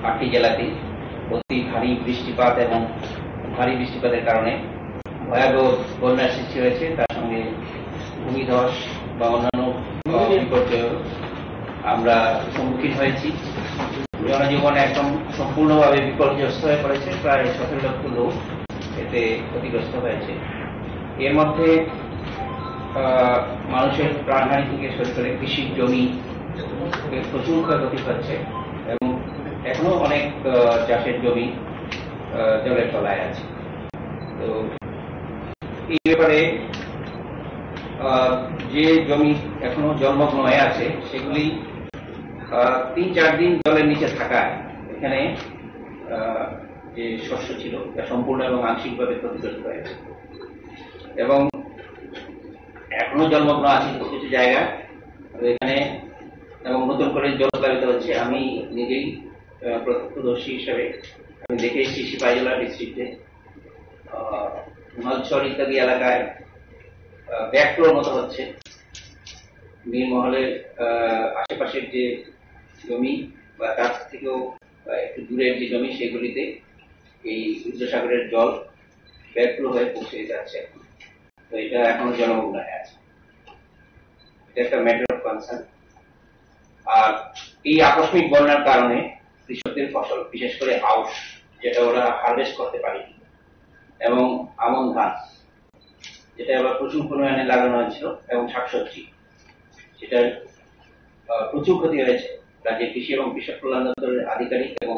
8টি জেলাতেই অতি ভারী বৃষ্টিপাত এবং ভারী বৃষ্টিপাতের কারণে ভয়াবহ বন্যার সৃষ্টি হয়েছে। তার সঙ্গে ভূমিধস বা অন্যান্য বিপর্যয় আমরা সম্মুখীন হয়েছি। জনজীবন একদম সম্পূর্ণভাবে বিপর্যস্ত হয়ে পড়েছে। প্রায় 17 লক্ষ লোক এতে ক্ষতিগ্রস্ত হয়েছে। এর মধ্যে মানুষের প্রাণহানি থেকে শুরু করে কৃষির জমি প্রচুর ক্ষয়ক্ষতি হচ্ছে এবং এখনো অনেক চাষের জমি জলের তলায় আছে। তো এই ব্যাপারে যে জমি এখনো জলমগ্ন হয়ে আছে সেগুলি 3-4 দিন জলের নিচে থাকায় এখানে যে শস্য ছিল তা সম্পূর্ণ এবং আংশিকভাবে ক্ষতিগ্রস্ত হয়েছে এবং এখনো জলমগ্ন আছে কিছু কিছু জায়গা এখানে এবং নতুন করে জল প্লাবিত হচ্ছে। আমি নিজেই প্রত্যক্ষদর্শী হিসাবে আমি দেখে এসেছি সিপাহীজলা ডিস্ট্রিক্টে নলছড় ইত্যাদি এলাকায় ব্যাকফ্লোর মতো হচ্ছে। নীরমহলের আশেপাশের যে জমি বা তার থেকেও একটু দূরের যে জমি সেগুলিতে এই রুদ্রসাগরের জল ব্যাকফ্লো হয়ে পৌঁছে যাচ্ছে। তো এটা এখনো জনমগ্ন হয়ে আছে। এটা একটা ম্যাটার অফ কনসার্ন। আর এই আকস্মিক বন্যার কারণে কৃষকদের ফসল, বিশেষ করে আউশ যেটা ওরা হারভেস্ট করতে পারেনি, এবং আমন ধান যেটা আবার প্রচুর পরিমাণে লাগানো হয়েছিল, এবং শাকসবজি সেটার প্রচুর ক্ষতি হয়েছে। রাজ্যের কৃষি এবং কৃষক কল্যাণ দপ্তরের আধিকারিক এবং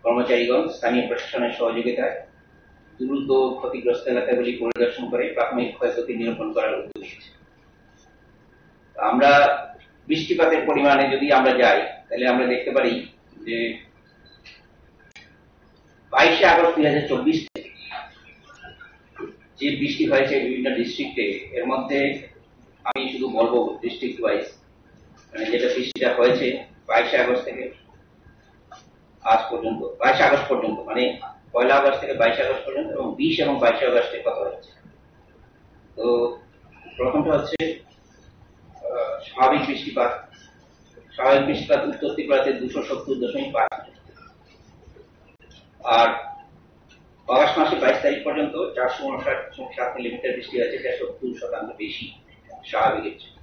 কর্মচারীগণ স্থানীয় প্রশাসনের সহযোগিতায় দ্রুত ক্ষতিগ্রস্ত এলাকাগুলি পরিদর্শন করে প্রাথমিক ক্ষয়ক্ষতি নিরূপণ করার উদ্যোগ নিয়েছে। আমরা বৃষ্টিপাতের পরিমাণে যদি আমরা যাই তাহলে আমরা দেখতে পারি যে 22 আগস্ট 2024 থেকে যে বৃষ্টি হয়েছে বিভিন্ন ডিস্ট্রিক্টে, এর মধ্যে আমি শুধু বলবো ডিস্ট্রিক্ট ওয়াইজ, মানে যেটা বৃষ্টিটা হয়েছে 22 আগস্ট থেকে আজ পর্যন্ত, 22 আগস্ট পর্যন্ত, মানে 1 আগস্ট থেকে 22 আগস্ট পর্যন্ত, এবং 20 এবং 22 আগস্টের কথা হচ্ছে। তো প্রথমটা হচ্ছে স্বাভাবিক বৃষ্টিপাত। স্বাভাবিক বৃষ্টিপাত উত্তর ত্রিপুরাতে 270.5, আর আগস্ট মাসে 22 তারিখ পর্যন্ত 459.7 মিলিমিটার বৃষ্টি হয়েছে, যা 70% বেশি স্বাভাবিকের চেয়ে।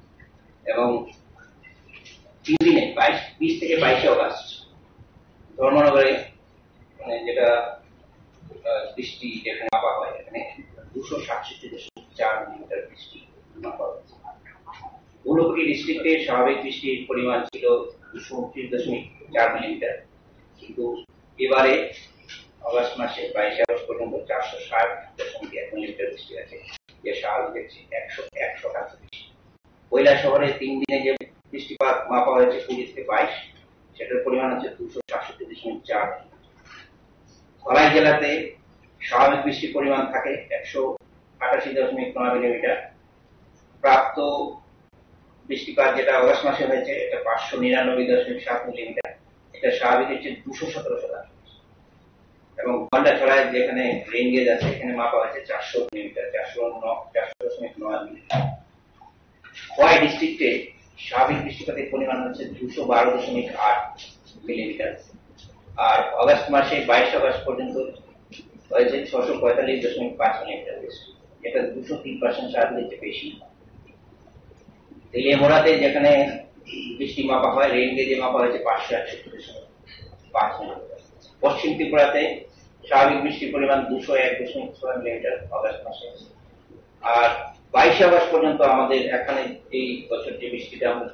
এবং 3 দিনে 20 থেকে 22 আগস্ট ধর্মনগরে, মানে যেটা বৃষ্টি যেখানে মাপা হয়, এখানে 267.4 মিলিমিটার বৃষ্টি মাপা হয়েছে। ঊনকোটি ডিস্ট্রিক্টে স্বাভাবিক বৃষ্টির পরিমাণ ছিল 229.4 মিলিমিটার, কিন্তু এবারে আগস্ট মাসে 22 আগস্ট পর্যন্ত 460.1 মিলিমিটার বৃষ্টি আছে, যে স্বাভাবিকের চেয়ে 100% বেশি। কৈলাসহরে 3 দিনে যে বৃষ্টিপাত মাপা হয়েছে 20 থেকে 22, সেটার পরিমাণ হচ্ছে 267.4। ধলাই জেলাতে স্বাভাবিক বৃষ্টির পরিমাণ থাকে 188.9 মিলিমিটার। প্রাপ্ত বৃষ্টিপাত যেটা আগস্ট মাসে হয়েছে এটা 599.7 মিলিমিটার, এটা স্বাভাবিকের চেয়ে 217%। এবং গন্ডাছড়ায় যেখানে রেইন গেজ আছে এখানে মাপা হয়েছে 400 মিলিমিটার, 400.9 মিলিমিটার। খোয়াই ডিস্ট্রিক্টে স্বাভাবিক বৃষ্টিপাতের পরিমাণ হচ্ছে 212.8 মিলিমিটার, আর আগস্ট মাসে 22 আগস্ট পর্যন্ত হয়েছে 645.5 মিলিমিটার বৃষ্টি, এটা 203% স্বাভাবিকের চেয়ে বেশি। তেলিয়ামোড়াতে যেখানে বৃষ্টি মাপা হয়, রেইন গেজে মাপা হয়েছে 561.5 মিলিমিটার। পশ্চিম ত্রিপুরাতে স্বাভাবিক বৃষ্টির পরিমাণ 201.6 মিলিমিটার আগস্ট মাসে। আর 22 আগস্ট পর্যন্ত আমাদের এখানে এই বছর যে বৃষ্টিটা আমরা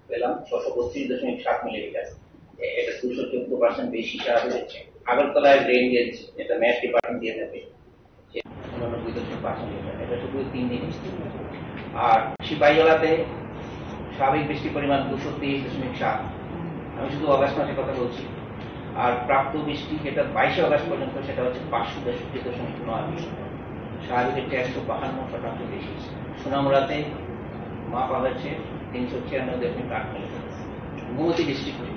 পেলাম 632.7 মিলিমিটার, এটা 214% বেশি স্বাভাবিকের চেয়ে। আগরতলায় রেইন গেজ যেটা ম্যাট ডিপার্টমেন্ট দিয়ে থাকে 99.5 মিলিমিটার, এটা শুধু 3 দিন। আর সিপাহীজলাতে স্বাভাবিক বৃষ্টির পরিমাণ 223.7, আমি শুধু আগস্ট মাসের কথা বলছি। আর প্রাপ্ত বৃষ্টি যেটা 22 আগস্ট পর্যন্ত সেটা হচ্ছে 563.9 মিলিমিটার, স্বাভাবিকের চেয়ে 152% বেশি। সোনামুড়াতে মাপা হয়েছে 396.8 মিলিমিটার। গোমতী ডিস্ট্রিক্টে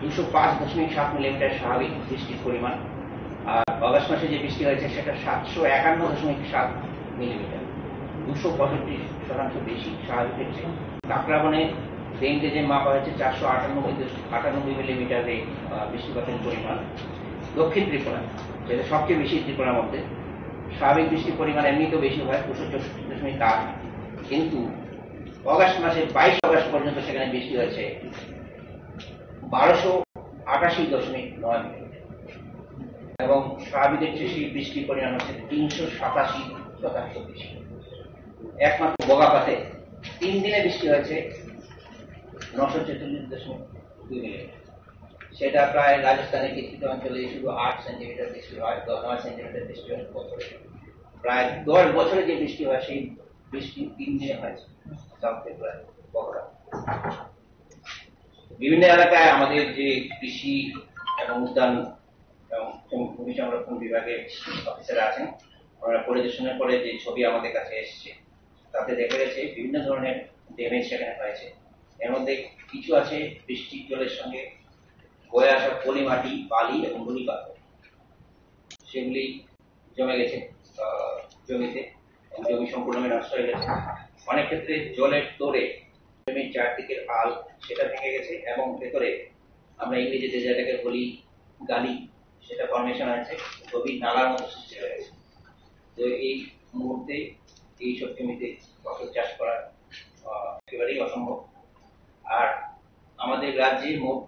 205.7 মিলিমিটার স্বাভাবিক বৃষ্টির পরিমাণ, আর আগস্ট মাসে যে বৃষ্টি হয়েছে সেটা 751.7 মিলিমিটার, 265% বেশি স্বাভাবিকের চেয়ে। কাকরাবনে রেঞ্জ গেজে মাপা হয়েছে 498 মিলিমিটারে বৃষ্টিপাতের পরিমাণ। দক্ষিণ ত্রিপুরা, যেটা সবচেয়ে বেশি ত্রিপুরার মধ্যে, স্বাভাবিক বৃষ্টির পরিমাণ এমনিতেও বেশি হয় 264.8, কিন্তু অগাস্ট মাসে 22 অগাস্ট পর্যন্ত সেখানে বৃষ্টি হয়েছে 1288.9 মিলিমিটার, এবং স্বাভাবিকের চেয়ে বৃষ্টির পরিমাণ হচ্ছে 387% বেশি। একমাত্র বগাপাতে 3 দিনে বৃষ্টি হয়েছে 944.2 মিলিমিটার। সেটা প্রায় রাজস্থানের কিছু অঞ্চলে শুধু 8 সেন্টিমিটার বৃষ্টি হয়, 9 সেন্টিমিটার বৃষ্টি হয় বছরে। প্রায় 10 বছরে যে বৃষ্টি হয় সেই বৃষ্টি 3 দিনে হয়েছে সাউথ ত্রিপুরায় বগরা। বিভিন্ন এলাকায় আমাদের যে কৃষি এবং উদ্যান এবং ভূমি সংরক্ষণ বিভাগের অফিসাররা আছেন, ওনারা পরিদর্শনের পরে যে ছবি আমাদের কাছে এসছে তাতে দেখা গেছে বিভিন্ন ধরনের ড্যামেজ সেখানে হয়েছে। এর মধ্যে কিছু আছে বৃষ্টির জলের সঙ্গে বয়ে আসা পলি মাটি, বালি এবং নুড়ি পাথর, সেগুলি জমে গেছে জমিতে, জমি সম্পূর্ণভাবে নষ্ট হয়ে গেছে। অনেক ক্ষেত্রে জলের তোড়ে জমির চারদিকের আল সেটা ভেঙে গেছে, এবং ভেতরে আমরা ইংরেজিতে যেটাকে বলি গালি, সেটা ফর্মেশন আছে, গভীর নালার মতো সৃষ্টি হয়ে গেছে। তো এই মুহূর্তে এইসব জমিতে ফসল চাষ করা একেবারেই অসম্ভব। আর আমাদের রাজ্যে মোট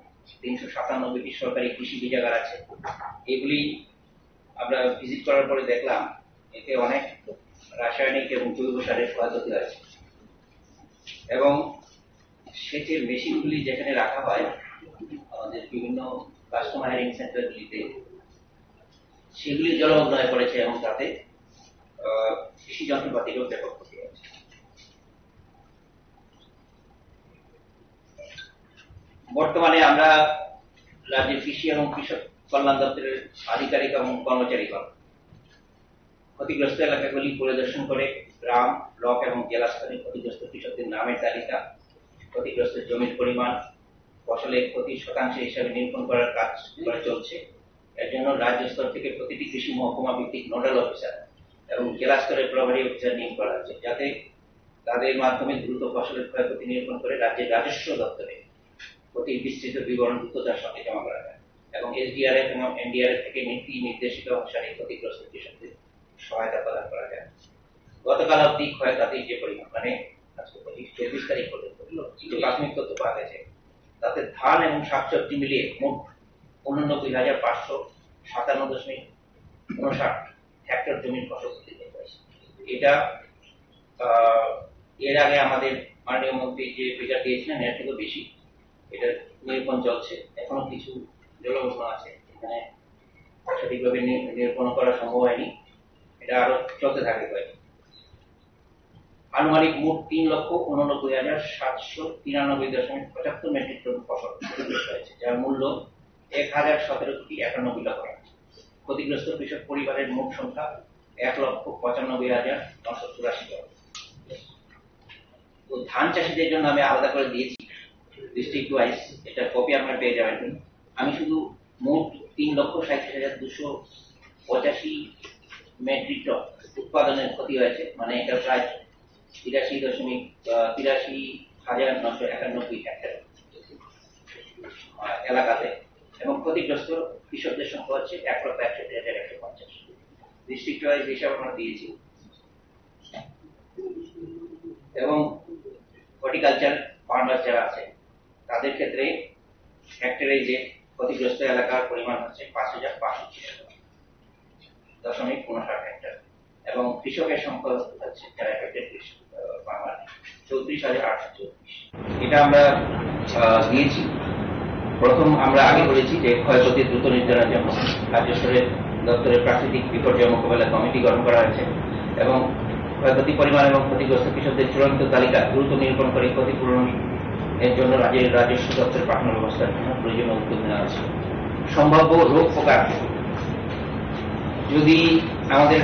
397টি সরকারি কৃষি বীজাগার আছে। এগুলি আমরা ভিজিট করার পরে দেখলাম এতে অনেক রাসায়নিক এবং জৈব সারের ক্ষয়ক্ষতি আছে, এবং সেচের মেশিনগুলি যেখানে রাখা হয় আমাদের বিভিন্ন কাস্টমার হায়ারিং সেন্টারগুলিতে, সেগুলি জলমগ্ন হয়ে পড়েছে, এবং তাতে কৃষি যন্ত্রপাতিরও ব্যাপক ক্ষতি আছে। বর্তমানে আমরা রাজ্যের কৃষি এবং কৃষক কল্যাণ দপ্তরের আধিকারিক এবং কর্মচারীগণ ক্ষতিগ্রস্ত এলাকাগুলি পরিদর্শন করে গ্রাম, ব্লক এবং জেলা স্তরে ক্ষতিগ্রস্ত কৃষকদের নামের তালিকা, ক্ষতিগ্রস্ত জমির পরিমাণ, ফসলের ক্ষতির শতাংশ হিসাবে নিরূপণ করার কাজ করা চলছে। এর জন্য রাজ্য স্তর থেকে প্রতিটি কৃষি মহকুমা ভিত্তিক নোডাল অফিসার এবং জেলা স্তরের প্রভারী অফিসার নিয়োগ করা হচ্ছে, যাতে তাদের মাধ্যমে দ্রুত ফসলের ক্ষয়ক্ষতি নিরূপণ করে রাজ্যের রাজস্ব দপ্তরে ক্ষতির বিস্তৃত বিবরণ দ্রুততার সঙ্গে জমা করা যায়, এবং এসডিআরএফ এবং এনডিআরএফ থেকে নীতি নির্দেশিত অনুসারে ক্ষতিগ্রস্ত কৃষকদের সহায়তা প্রদান করা যায়। গতকাল অব্দি ক্ষয়ক্ষতির যে পরিমাণ, মানে আজকে 24 তারিখ পর্যন্ত যে প্রাথমিক তথ্য পাওয়া গেছে, তাতে ধান এবং শাকসবজি মিলিয়ে মোট 89,557.59 হেক্টর জমির ফসল ক্ষতি হয়েছে। এটা এর আগে আমাদের মাননীয় মন্ত্রী যে ফিগার দিয়েছিলেন এর থেকেও বেশি। এটা নিরূপণ চলছে, এখনো কিছু জলমগ্ন আছে, এখানে সঠিকভাবে নিরূপণ করা সম্ভব হয়নি, এটা আরো চলতে থাকবে কয়েকদিন। আনুমানিক মোট 3,89,793.75 মেট্রিক টন ফসল ক্ষতিগ্রস্ত হয়েছে, যার মূল্য 1,017,91 টাকা। ক্ষতিগ্রস্ত কৃষক পরিবারের মোট সংখ্যা 1,95,984 টাকা। তো ধান চাষিদের জন্য আমি আলাদা করে দিয়েছি ডিস্ট্রিক্ট ওয়াইজ, এটা কপি আপনারা পেয়ে যাবেন। আমি শুধু মোট 3,37,285 মেট্রিক টন উৎপাদনের ক্ষতি হয়েছে, মানে এটা প্রায় 83,991 হেক্টর এলাকাতে, এবং ক্ষতিগ্রস্ত কৃষকদের সংখ্যা হচ্ছে 1,61,150। ডিস্ট্রিক্ট ওয়াইজ হিসাব আমরা দিয়েছি। এবং হর্টিকালচার ফার্মার যারা আছে তাদের ক্ষেত্রে হেক্টরে যে ক্ষতিগ্রস্ত এলাকার পরিমাণ হচ্ছে 5,559.59 হেক্টর, এবং কৃষকের সংখ্যা হচ্ছে যারা এফেক্টেড ফার্মার 34,834। এটা আমরা দিয়েছি। প্রথম আমরা আগে বলেছি যে ক্ষয়ক্ষতি দ্রুত নির্ধারণের জন্য রাজ্য স্তরের দপ্তরের প্রাকৃতিক বিপর্যয় মোকাবেলা কমিটি গঠন করা হয়েছে, এবং ক্ষয়ক্ষতি পরিমাণ এবং ক্ষতিগ্রস্ত কৃষকদের চূড়ান্ত তালিকা দ্রুত নিরূপণ করে ক্ষতিপূরণ এর জন্য রাজ্যের রাজস্ব দপ্তরে পাঠানোর ব্যবস্থার জন্য প্রয়োজনীয় উদ্যোগ নেওয়া হয়েছে। সম্ভাব্য রোগ পোকার যদি আমাদের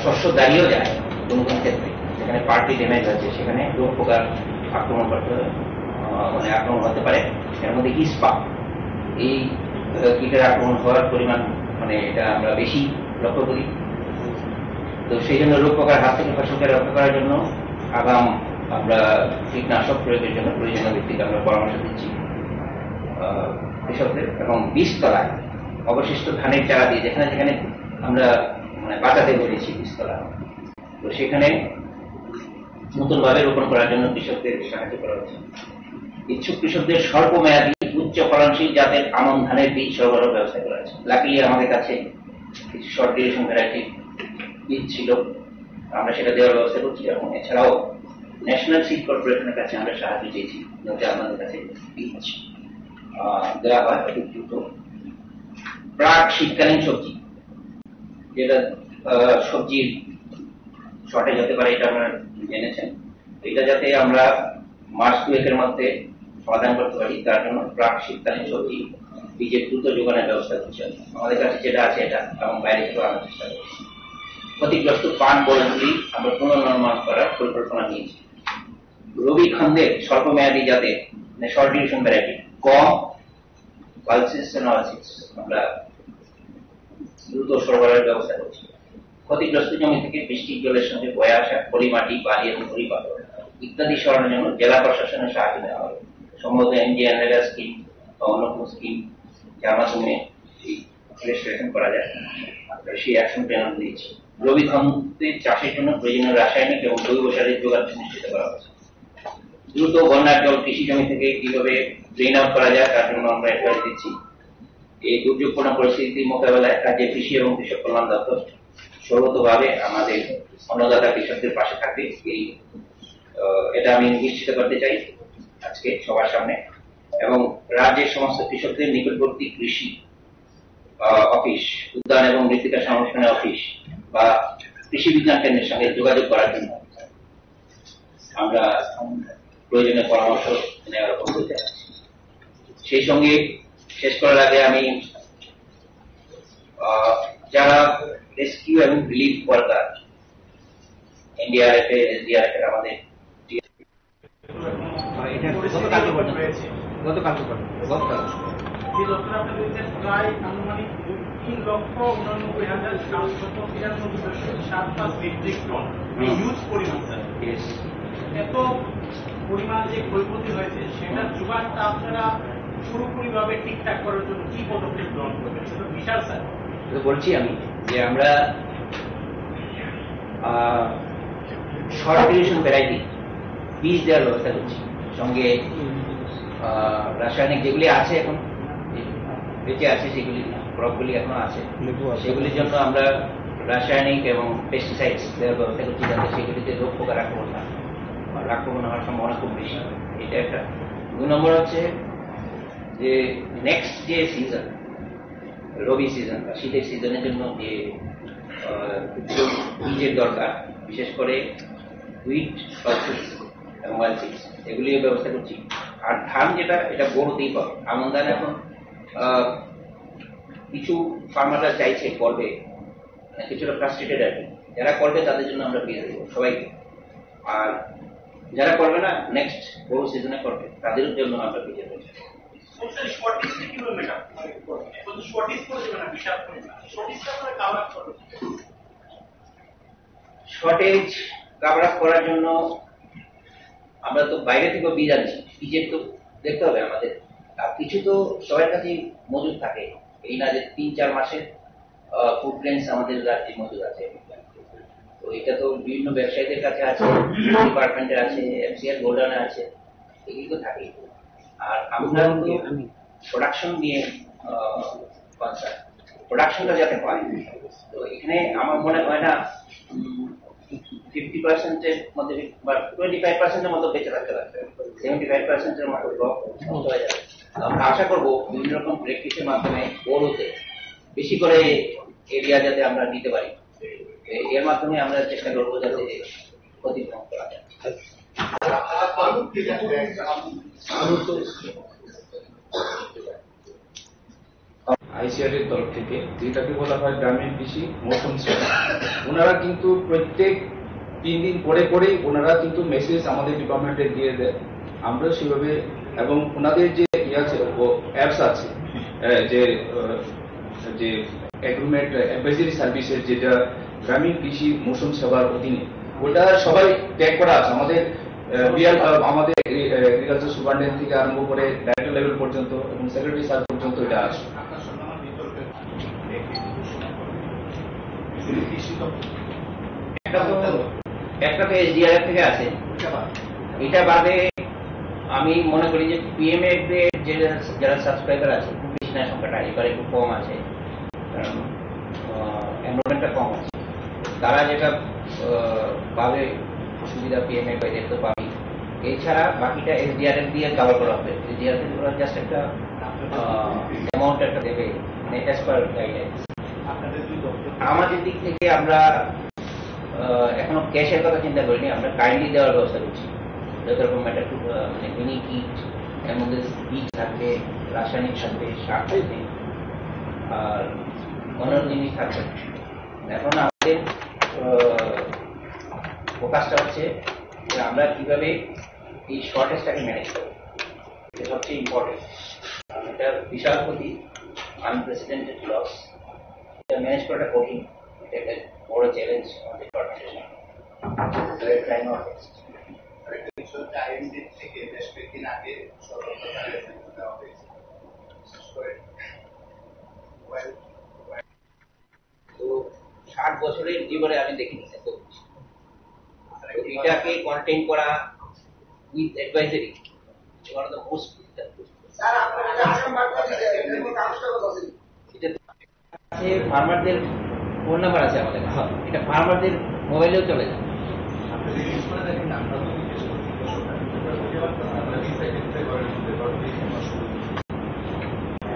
শস্য দাঁড়িয়েও যায় কোন কোন ক্ষেত্রে যেখানে পার্টি ড্যামেজ হয়েছে, সেখানে রোগ পোকার আক্রমণ করতে আক্রমণ হতে পারে। এর মধ্যে ইস্পা, এই কীটের আক্রমণ হওয়ার পরিমাণ এটা আমরা বেশি লক্ষ্য করি। তো সেই জন্য রোগ পোকার হাত থেকে ফসলকে রক্ষা করার জন্য আগাম আমরা কীটনাশক প্রয়োগের জন্য প্রয়োজনীয় ভিত্তিতে আমরা পরামর্শ দিচ্ছি কৃষকদের, এবং বীজতলায় অবশিষ্ট ধানের চারা দিয়ে যেখানে যেখানে আমরা বাঁচাতে বলেছি বীজতলা, তো সেখানে নতুনভাবে রোপণ করার জন্য কৃষকদের সাহায্য করা হচ্ছে। ইচ্ছুক কৃষকদের স্বল্প মেয়াদী উচ্চ ফলনশীল জাতের আমন ধানের বীজ সরবরাহ ব্যবস্থা করা হয়েছে। লাকিলি আমাদের কাছে কিছু শর্ট ডিউরেশন ভ্যারাইটির বীজ ছিল, আমরা সেটা দেওয়ার ব্যবস্থা করছি। এবং এছাড়াও ন্যাশনাল সিড কর্পোরেশনের কাছে আমরা সাহায্য চেয়েছি, যাতে আমাদের কাছে বীজ দেওয়া হয় অতি দ্রুত। প্রাক শীতকালীন সবজি, যেটা সবজির শর্টেজ হতে পারে, এটা আপনারা জেনেছেন, এটা যাতে আমরা মাস 2-এর মধ্যে সমাধান করতে পারি, তার জন্য প্রাক শীতকালীন সবজি বীজের দ্রুত যোগানের ব্যবস্থা করছি। আমাদের কাছে যেটা আছে এটা, এবং বাইরে থেকে আনার চেষ্টা করছি। ক্ষতিগ্রস্ত পান বলগুলি আমরা পুনর্নির্মাণ করার পরিকল্পনা নিয়েছি। রবি খন্ডের স্বল্প মেয়াদী যাতে শর্ট ডিউরেশন ভ্যারাইটি কম পালসিস আমরা দ্রুত সরবরাহের ব্যবস্থা করছি। ক্ষতিগ্রস্ত জমি থেকে বৃষ্টির জলের সঙ্গে বয়ে আসা পলিমাটি, বালি এবং পরিপালন ইত্যাদি সরানোর জন্য জেলা প্রশাসনের সাহায্য নেওয়া হবে। সম্ভবত এনজিএনআরএ স্কিম বা অন্য কোনো স্কিম যার মাধ্যমে রেজিস্ট্রেশন করা যায়, সেই অ্যাকশন প্ল্যান দিয়েছি। রবি খন্ডে চাষের জন্য প্রয়োজনীয় রাসায়নিক এবং জৈব সারের যোগান সুনিশ্চিত করা হয়েছে। দ্রুত বন্যার জল কৃষি জমি থেকে কিভাবে ড্রেন আউট করা যায় তার জন্য আমরা অ্যাডভাইস দিচ্ছি। এই দুর্যোগপূর্ণ পরিস্থিতি মোকাবেলায় রাজ্যের কৃষি এবং কৃষক কল্যাণ দপ্তর সর্বতভাবে আমাদের অন্নদাতা কৃষকদের পাশে থাকবে, এটা আমি নিশ্চিত করতে চাই আজকে সবার সামনে। এবং রাজ্যের সমস্ত কৃষকদের নিকটবর্তী কৃষি অফিস, উদ্যান এবং মৃত্তিকা সংরক্ষণের অফিস বা কৃষি বিজ্ঞান কেন্দ্রের সঙ্গে যোগাযোগ করার জন্য আমরা প্রয়োজনীয় পরামর্শ নেওয়ার উপর বলতে আছি। সেই সঙ্গে শেষ করার আগে আমি যারা রেস্কিউ এবং রিলিফ ওয়ার্কার, এনডিআরএফ, এসডিআরএফ আমাদের প্রায় আনুমানিক 3,89,793 মেট্রিক টন, হিউজ পরিমাণ। এত পরিমাণ যে ক্ষয়ক্ষতি হয়েছে সেটার যোগানটা আপনারা পুরোপুরিভাবে ঠিকঠাক করার জন্য কি পদক্ষেপ গ্রহণ করবেন? সেটা বিশাল স্যার। বলছি আমি যে আমরা শর্ট ডিউরেশন ভ্যারাইটি বীজ দেওয়ার ব্যবস্থা করছি, সঙ্গে রাসায়নিক যেগুলি আছে এখন বেঁচে আছে, সেগুলি ক্রপগুলি এখনো আছে, সেগুলির জন্য আমরা রাসায়নিক এবং পেস্টিসাইডস দেওয়ার ব্যবস্থা করছি, যাতে সেগুলিতে রোগ পোকার আক্রমণ হওয়ার সম্ভাবনা খুব বেশি। এটা একটা। 2 নম্বর হচ্ছে যে নেক্সট যে সিজন, রবি সিজন বা শীতের সিজনের জন্য যে বীজের দরকার, বিশেষ করে হুইট, পালসিস এবং ওয়ালসিস, এগুলির ব্যবস্থা করছি। আর ধান যেটা, এটা বড়তেই পাবে। আমন ধান এখন কিছু ফার্মাররা চাইছে করবে, কিছুটা ফ্রাস্ট্রেটেড আর কি। যারা করবে তাদের জন্য আমরা বীজ দেবো সবাইকে, আর যারা করবে না নেক্সট বড় সিজনে করবে তাদের জন্য আমরা বীজ দেবো। শর্টেজ কাভার আপ করার জন্য আমরা তো বাইরে থেকে বীজ আনছি, বীজের তো দেখতে হবে আমাদের, আর কিছু তো সবার কাছেই মজুদ থাকে। এই না যে 3-4 মাসের ফুড গ্রেনস আমাদের রাজ্যে মজুদ আছে, তো এটা তো বিভিন্ন ব্যবসায়ীদের কাছে আছে, ডিপার্টমেন্টে আছে, এফসিআর গোল্ডানে আছে, এগুলি তো থাকেই। আর আমরা প্রোডাকশন নিয়ে কনসার্ন, প্রোডাকশনটা যাতে হয়, তো এখানে আমার মনে হয় না 50%-এর মধ্যে বা 25%-এর মতো বেঁচে থাকতে পারবে, 75%-এর মতো হয়ে যাবে। আমরা আশা করবো বিভিন্ন রকম প্র্যাকটিসের মাধ্যমে বড়তে বেশি করে এরিয়া যাতে আমরা দিতে পারি, এর মাধ্যমে আমরা চেষ্টা করবো যাতে ক্ষতি কম করা যায়। আইসিআর এর তরফ থেকে, যেটাকে বলা হয় গ্রামীণ কৃষি মৌসুম সেবা, ওনারা কিন্তু প্রত্যেক 3 দিন পরে পরেই ওনারা কিন্তু মেসেজ আমাদের ডিপার্টমেন্টে দিয়ে দেয়। আমরা সেভাবে, এবং ওনাদের যে অ্যাপস আছে, যে এগ্রিমেন্ট অ্যাডভাইজারি সার্ভিসের, যেটা গ্রামীণ কৃষি মৌসুম সেবার অধীনে, ওটা সবাই ট্যাগ করা আছে। আমাদের বিআর আমাদের এগ্রিকালচার সুপারিনটেন্ডেন্ট থেকে আরম্ভ করে ডাইরেক্টর লেভেল পর্যন্ত এবং সেক্রেটারি স্যার পর্যন্ত এটা আসে। একটা তো এসডিআর থেকে আছে, এটা বাদে আমি মনে করি যে পিএমএফ এর যারা সাবস্ক্রাইবার আছে খুব বেশি না, সংখ্যাটা এবার একটু কম আছে, কারণ এনরোলমেন্টটা কম আছে। তারা যেটা পাবে সুবিধা পিএমএফ এদের তো পাবে, এছাড়া বাকিটা এসডিআরএফ দিয়ে কভার করা হবে। এসডিআরএফ ওরা জাস্ট একটা অ্যামাউন্ট একটা দেবে, মানে অ্যাজ পার গাইডলাইন্স। আমাদের দিক থেকে আমরা এখনো ক্যাশের কথা চিন্তা করিনি, আমরা কাইন্ডলি দেওয়ার ব্যবস্থা করছি। যত রকম মানে মিনি কিট, এর মধ্যে বীজ থাকবে, রাসায়নিক থাকবে, সার থাকবে, আর অন্যান্য জিনিস থাকবে। এখন আমাদের ফোকাসটা হচ্ছে যে আমরা কিভাবে এই শর্টেজটাকে ম্যানেজ করবো, এটা সবচেয়ে ইম্পর্টেন্ট। এটা বিশাল ক্ষতি, আনপ্রেসিডেন্টেড লস, এটা ম্যানেজ করাটা কঠিন, এটা একটা বড় চ্যালেঞ্জ আমাদের অর্গানাইজেশন। থেকে বেশ কয়েকদিন আগে দেওয়া হয়েছে, তো 60 বছরের জীবনে আমি দেখিনি এত কিছু। এটাকে কন্টেইন করা with advisory one of the most ফার্মারদের ফোন নাম্বার আছে আমাদের, এটা ফার্মারদের মোবাইলেও চলে যায়।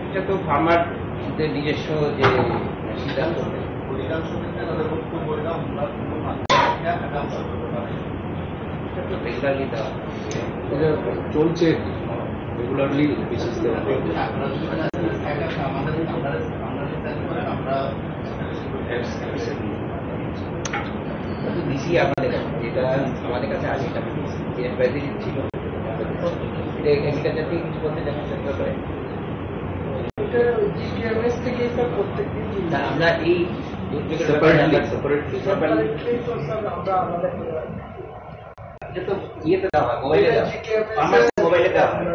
এটা তো ফার্মারদের নিজস্ব যে সিদ্ধান্ত, রেগুলারলি দেওয়া চলছে, রেগুলারলি বিশেষ দিছি আমাদের কাছে, যেটা আমাদের কাছে আছে এটা যে অ্যাডভাইজারি ছিল। এটা এগ্রিকালচার থেকে কিছু করতে যাবেন চেষ্টা করে আমরা এই এটা তো ইয়েতে দেওয়া হয়, মোবাইলে দেওয়া হয়, মোবাইলে দেওয়া হয়।